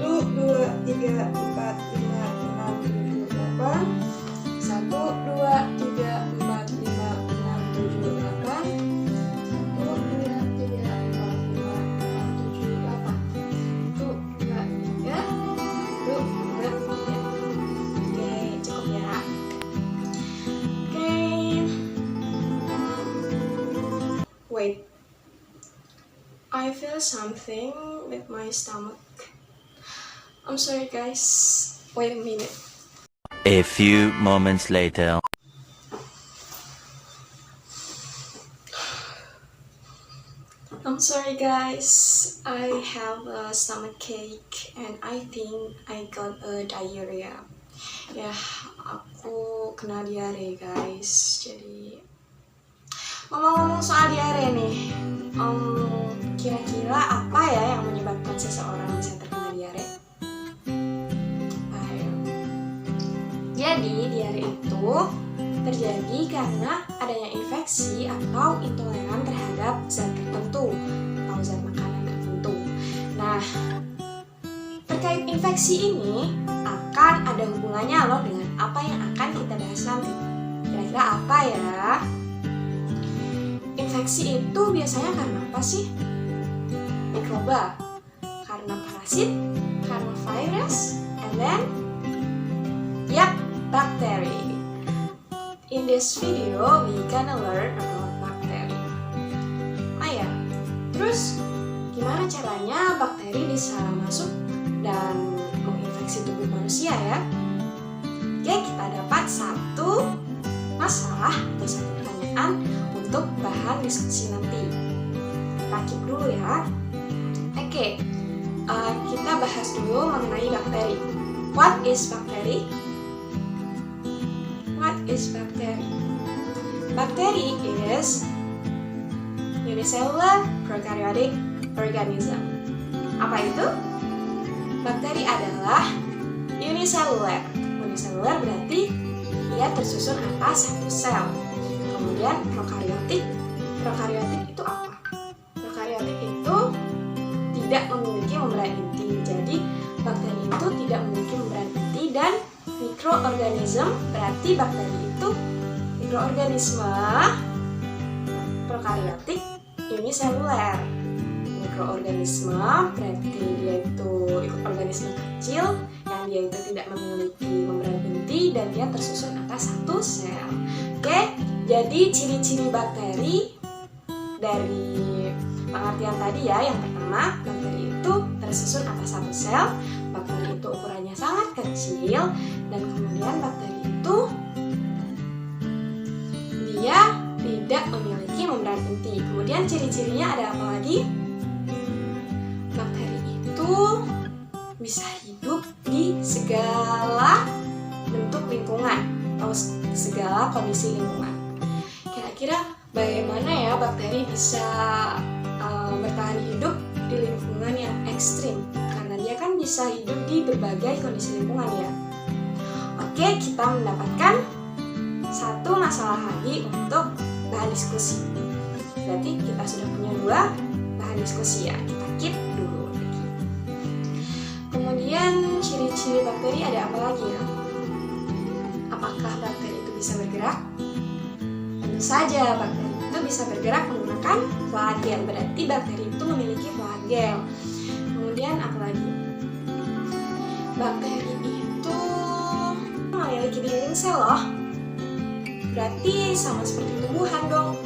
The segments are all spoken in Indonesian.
2, 3, 4, 5, 6, 7, 8. 1, 2, 3, 4, 5, 6, 7, 8. 1, 2, 3, 4, 5, 6, 7, 8. 1, 2, 3, 1, 2, 3. Oke, cukup ya. Oke. Wait. I feel something with my stomach. I'm sorry guys. Wait a minute. A few moments later. I'm sorry guys, I have a stomachache and I think I got a diarrhea. Ya, aku kena diare guys. Jadi ngomong-ngomong soal diare nih, kira-kira apa ya yang menyebabkan seseorang bisa terkena diare? Ayo. Jadi diare itu terjadi karena adanya infeksi atau intoleran terhadap zat tertentu atau zat makanan tertentu. Nah, terkait infeksi ini akan ada hubungannya loh dengan apa yang akan kita bahas nanti. Kira-kira apa ya? Infeksi itu biasanya karena apa sih? Mikroba, karena parasit, karena virus, and then bakteri. In this video, we gonna learn about bakteri. Ya, terus gimana caranya bakteri bisa masuk dan menginfeksi tubuh manusia ya? Oke, kita dapat satu masalah atau satu pertanyaan untuk bahan diskusi nanti. Kita keep dulu ya. Oke, kita bahas dulu mengenai bakteri. What is bakteri? What is bakteri? Bakteri is unicellular prokaryotic organism. Apa itu? Bakteri adalah unicellular. Unicellular berarti dia tersusun atas satu sel. Kemudian prokaryotik. Prokaryotik itu apa? Prokaryotik itu tidak memiliki membran inti. Jadi bakteri itu tidak memiliki membran inti. Dan mikroorganisme berarti bakteri itu mikroorganisme. Prokaryotik uniseluler. Mikroorganisme berarti dia itu organisme kecil yang dia itu tidak memiliki membran inti dan dia tersusun atas satu sel. Oke, jadi ciri-ciri bakteri dari pengertian tadi ya. Yang pertama, bakteri itu tersusun atas satu sel. Bakteri itu ukurannya sangat kecil. Dan kemudian bakteri itu dia tidak memiliki membran inti. Kemudian ciri-cirinya ada apa lagi? Bakteri itu bisa hidup di segala bentuk lingkungan atau segala kondisi lingkungan. Kira-kira bagaimana ya bakteri bisa bertahan hidup di lingkungan yang ekstrim? Karena dia kan bisa hidup di berbagai kondisi lingkungan ya. Oke, kita mendapatkan satu masalah lagi untuk bahan diskusi. Berarti kita sudah punya dua bahan diskusi ya. Kita keep dulu. Kemudian ciri-ciri bakteri ada apa lagi ya? Apakah bakteri itu bisa bergerak? Tentu saja bakteri itu bisa bergerak menggunakan flagel. Berarti bakteri itu memiliki flagel. Kemudian apa lagi? Bakteri itu memiliki dinding sel loh. Berarti sama seperti tumbuhan dong.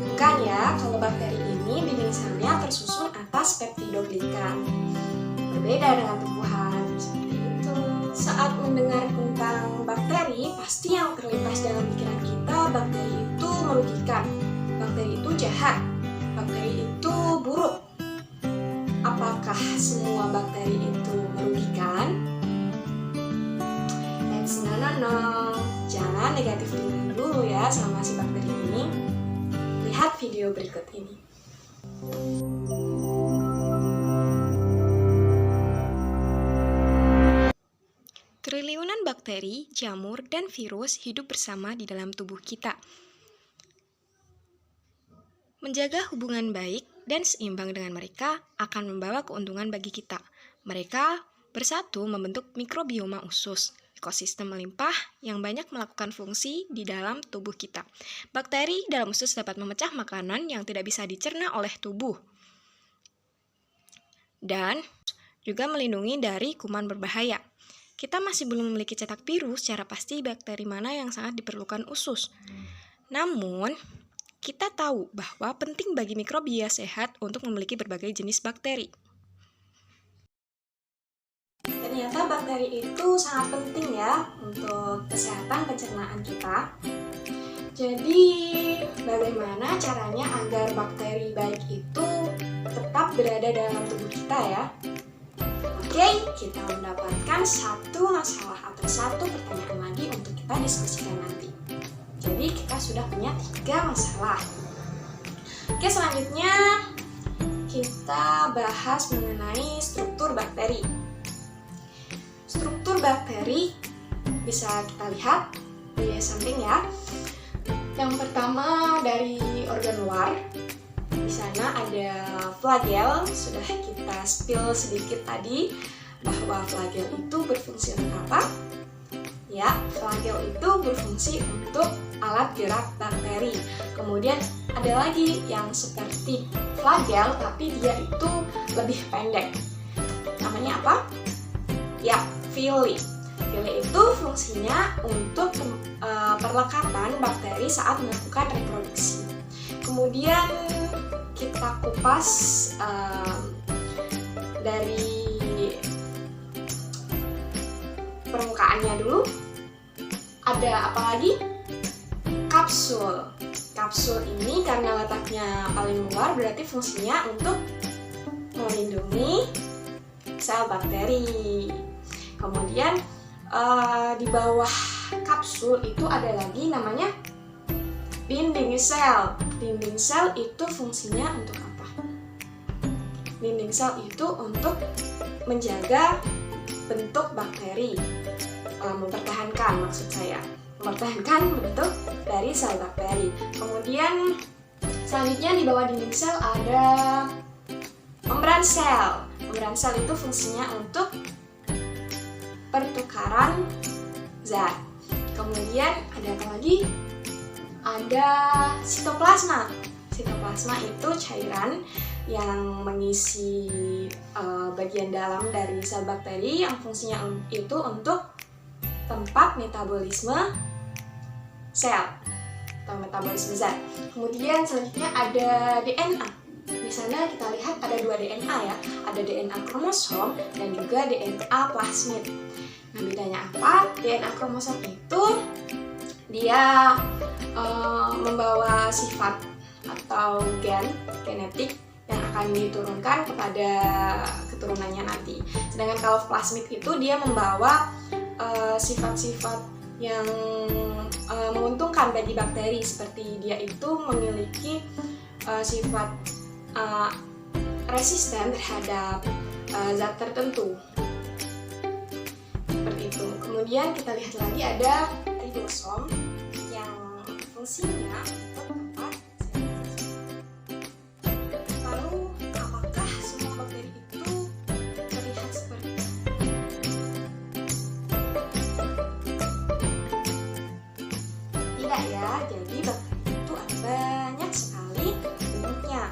Bukan ya, kalau bakteri ini dinding selnya tersusun atas peptidoglikan. Berbeda dengan tumbuhan seperti itu. Saat mendengar tentang bakteri ini pasti yang terlintas dalam pikiran kita, bakteri itu merugikan, bakteri itu jahat, bakteri itu buruk. Apakah semua bakteri itu merugikan? No. Jangan negatif dulu ya sama si bakteri ini. Lihat video berikut ini. Triliunan bakteri, jamur, dan virus hidup bersama di dalam tubuh kita. Menjaga hubungan baik dan seimbang dengan mereka akan membawa keuntungan bagi kita. Mereka bersatu membentuk mikrobioma usus, ekosistem melimpah yang banyak melakukan fungsi di dalam tubuh kita. Bakteri dalam usus dapat memecah makanan yang tidak bisa dicerna oleh tubuh. Dan juga melindungi dari kuman berbahaya. Kita masih belum memiliki cetak biru secara pasti bakteri mana yang sangat diperlukan usus. Namun, kita tahu bahwa penting bagi mikrobia sehat untuk memiliki berbagai jenis bakteri. Ternyata bakteri itu sangat penting ya untuk kesehatan pencernaan kita. Jadi, bagaimana caranya agar bakteri baik itu tetap berada dalam tubuh kita ya? Oke, kita mendapatkan satu masalah atau satu pertanyaan lagi untuk kita diskusikan nanti. Jadi kita sudah punya 3 masalah. Oke, selanjutnya kita bahas mengenai struktur bakteri. Struktur bakteri bisa kita lihat di samping ya. Yang pertama dari organ luar. Di sana ada flagel, sudah kita spill sedikit tadi bahwa flagel itu berfungsi untuk apa? Ya, flagel itu berfungsi untuk alat gerak bakteri. Kemudian ada lagi yang seperti flagel tapi dia itu lebih pendek. Namanya apa? Ya, villi. Villi itu fungsinya untuk perlekatan bakteri saat melakukan reproduksi. Kemudian kita kupas dari permukaannya dulu. Ada apa lagi? Kapsul. Kapsul ini karena letaknya paling luar berarti fungsinya untuk melindungi sel bakteri. Kemudian di bawah kapsul itu ada lagi namanya dinding sel. Dinding sel itu fungsinya untuk apa? Dinding sel itu untuk menjaga bentuk bakteri, mempertahankan maksud saya, mempertahankan bentuk dari sel bakteri. Kemudian selanjutnya di bawah dinding sel ada membran sel. Membran sel itu fungsinya untuk pertukaran zat. Kemudian ada apa lagi? Ada sitoplasma. Sitoplasma itu cairan yang mengisi bagian dalam dari sel bakteri yang fungsinya itu untuk tempat metabolisme sel atau metabolisme zat. Kemudian selanjutnya ada DNA. Di sana kita lihat ada 2 DNA ya, ada DNA kromosom dan juga DNA plasmid. Nah, bedanya apa? DNA kromosom itu dia membawa sifat atau gen genetik yang akan diturunkan kepada keturunannya nanti. Sedangkan kalau plasmid itu dia membawa sifat-sifat yang menguntungkan bagi bakteri, seperti dia itu memiliki sifat resisten terhadap zat tertentu. Seperti itu. Kemudian kita lihat lagi ada ribosom yang fungsinya untuk tempat lalu apakah semua bakteri itu terlihat seperti tidak ya? Jadi bakteri itu ada banyak sekali bentuknya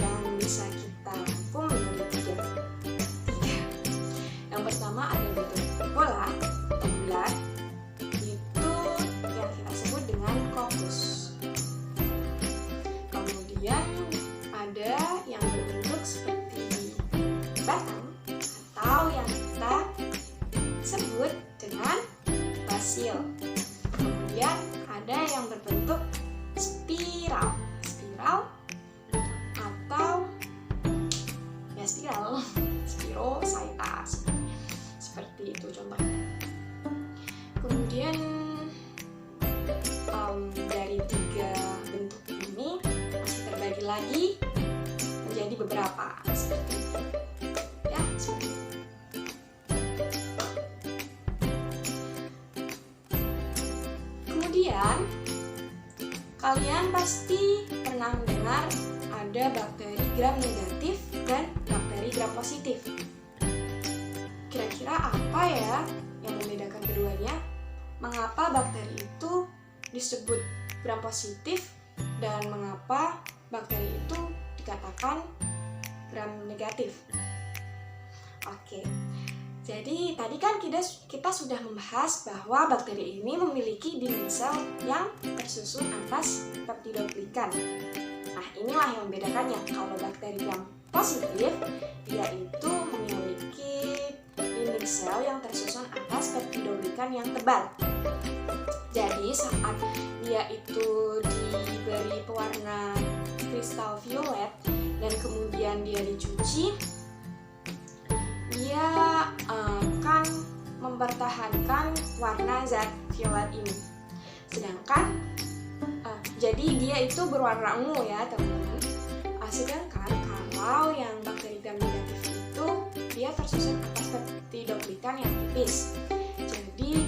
yang bisa kita rangkum menjadi 3. Yang pertama ada bentuk bola atau bulat, itu yang kita sebut dengan kokus. Kemudian kalian pasti pernah mendengar ada bakteri gram negatif dan bakteri gram positif. Kira-kira apa ya yang membedakan keduanya? Mengapa bakteri itu disebut gram positif dan mengapa bakteri itu dikatakan gram negatif? Oke. Jadi tadi kan kita sudah membahas bahwa bakteri ini memiliki dinding sel yang tersusun atas peptidoglikan. Nah, inilah yang membedakannya. Kalau bakteri gram positif, dia itu memiliki dinding sel yang tersusun atas peptidoglikan yang tebal. Jadi saat dia itu diberi pewarna kristal violet dan kemudian dia dicuci, dia akan mempertahankan warna zat violet ini. Jadi dia itu berwarna ungu ya teman-teman. Sedangkan kalau yang bakteri gram negatif itu dia tersusun atas peptidoglikan yang tipis. Jadi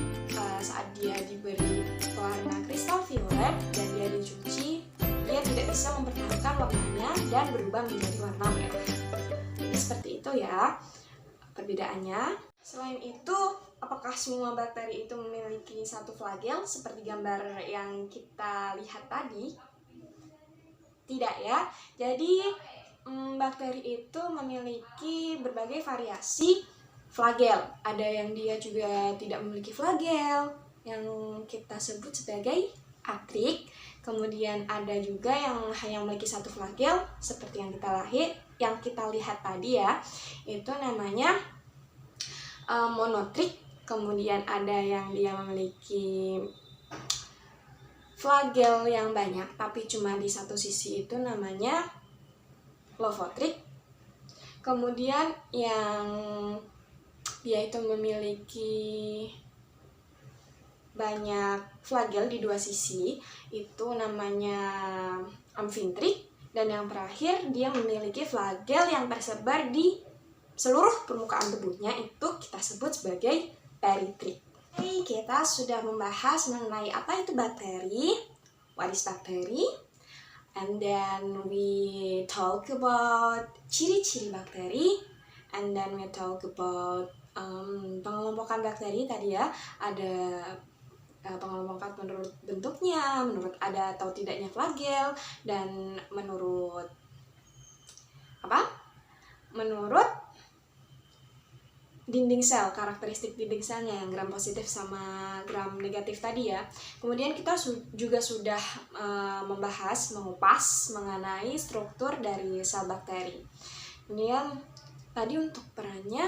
saat dia diberi warna kristal violet dan dia dicuci, dia tidak bisa mempertahankan warnanya dan berubah menjadi warna merah. Jadi seperti itu ya perbedaannya. Selain itu, apakah semua bakteri itu memiliki satu flagel seperti gambar yang kita lihat tadi? Tidak ya. Jadi bakteri itu memiliki berbagai variasi flagel. Ada yang dia juga tidak memiliki flagel, yang kita sebut sebagai atrik. Kemudian ada juga yang hanya memiliki satu flagel seperti yang kita lihat tadi ya, itu namanya monotrik. Kemudian ada yang dia memiliki flagel yang banyak tapi cuma di satu sisi, itu namanya lovotrik. Kemudian yang dia itu memiliki banyak flagel di dua sisi, itu namanya amfintrik. Dan yang terakhir, dia memiliki flagel yang tersebar di seluruh permukaan tubuhnya, itu kita sebut sebagai peritrik. Oke, kita sudah membahas mengenai apa itu bakteri, what is bacteria, and then we talk about ciri-ciri bakteri, and then we talk about pengelompokan bakteri tadi ya. Ada pengelompokan menurut bentuknya, menurut ada atau tidaknya flagel, dan menurut dinding sel, karakteristik dinding selnya yang gram positif sama gram negatif tadi ya. Kemudian kita juga sudah mengupas mengenai struktur dari sel bakteri. Kemudian tadi untuk perannya,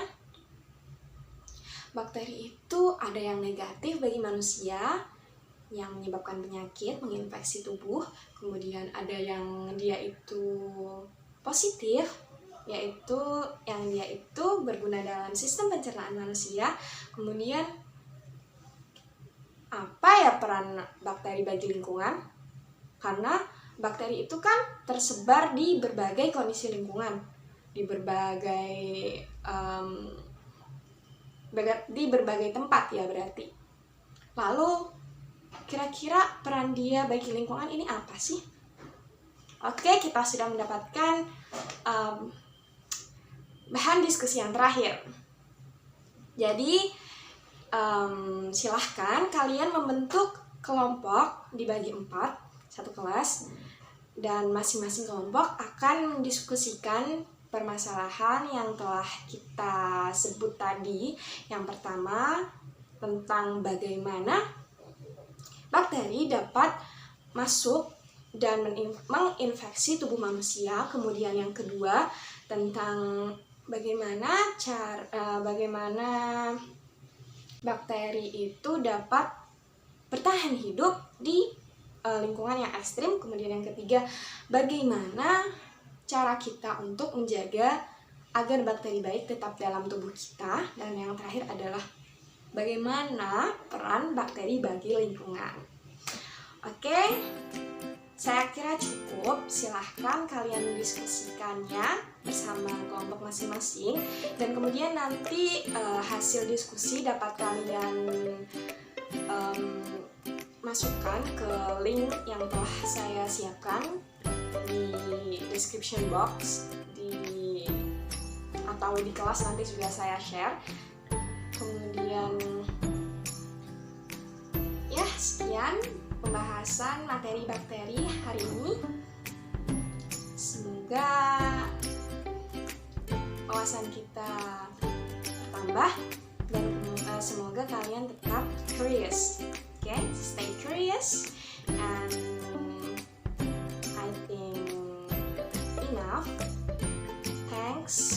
bakteri itu ada yang negatif bagi manusia yang menyebabkan penyakit, menginfeksi tubuh. Kemudian ada yang dia itu positif, yaitu yang dia itu berguna dalam sistem pencernaan manusia. Kemudian apa ya peran bakteri bagi lingkungan? Karena bakteri itu kan tersebar di berbagai kondisi lingkungan, di berbagai tempat ya berarti. Lalu kira-kira peran dia bagi lingkungan ini apa sih? Oke, kita sudah mendapatkan bahan diskusi yang terakhir. Jadi silahkan kalian membentuk kelompok dibagi 4, satu kelas, dan masing-masing kelompok akan mendiskusikan permasalahan yang telah kita sebut tadi. Yang pertama, tentang bagaimana bakteri dapat masuk dan menginfeksi tubuh manusia. Kemudian yang kedua, tentang bagaimana bakteri itu dapat bertahan hidup di lingkungan yang ekstrim. Kemudian yang ketiga, bagaimana cara kita untuk menjaga agar bakteri baik tetap dalam tubuh kita. Dan yang terakhir adalah bagaimana peran bakteri bagi lingkungan. Oke, saya kira cukup. Silahkan kalian mendiskusikannya bersama kelompok masing-masing, dan kemudian nanti hasil diskusi dapat kalian masukkan ke link yang telah saya siapkan di description box atau di kelas, nanti sudah saya share. Kemudian ya, sekian pembahasan materi bakteri hari ini. Semoga wawasan kita bertambah dan semoga kalian tetap curious. Okay, stay curious, and I think enough. Thanks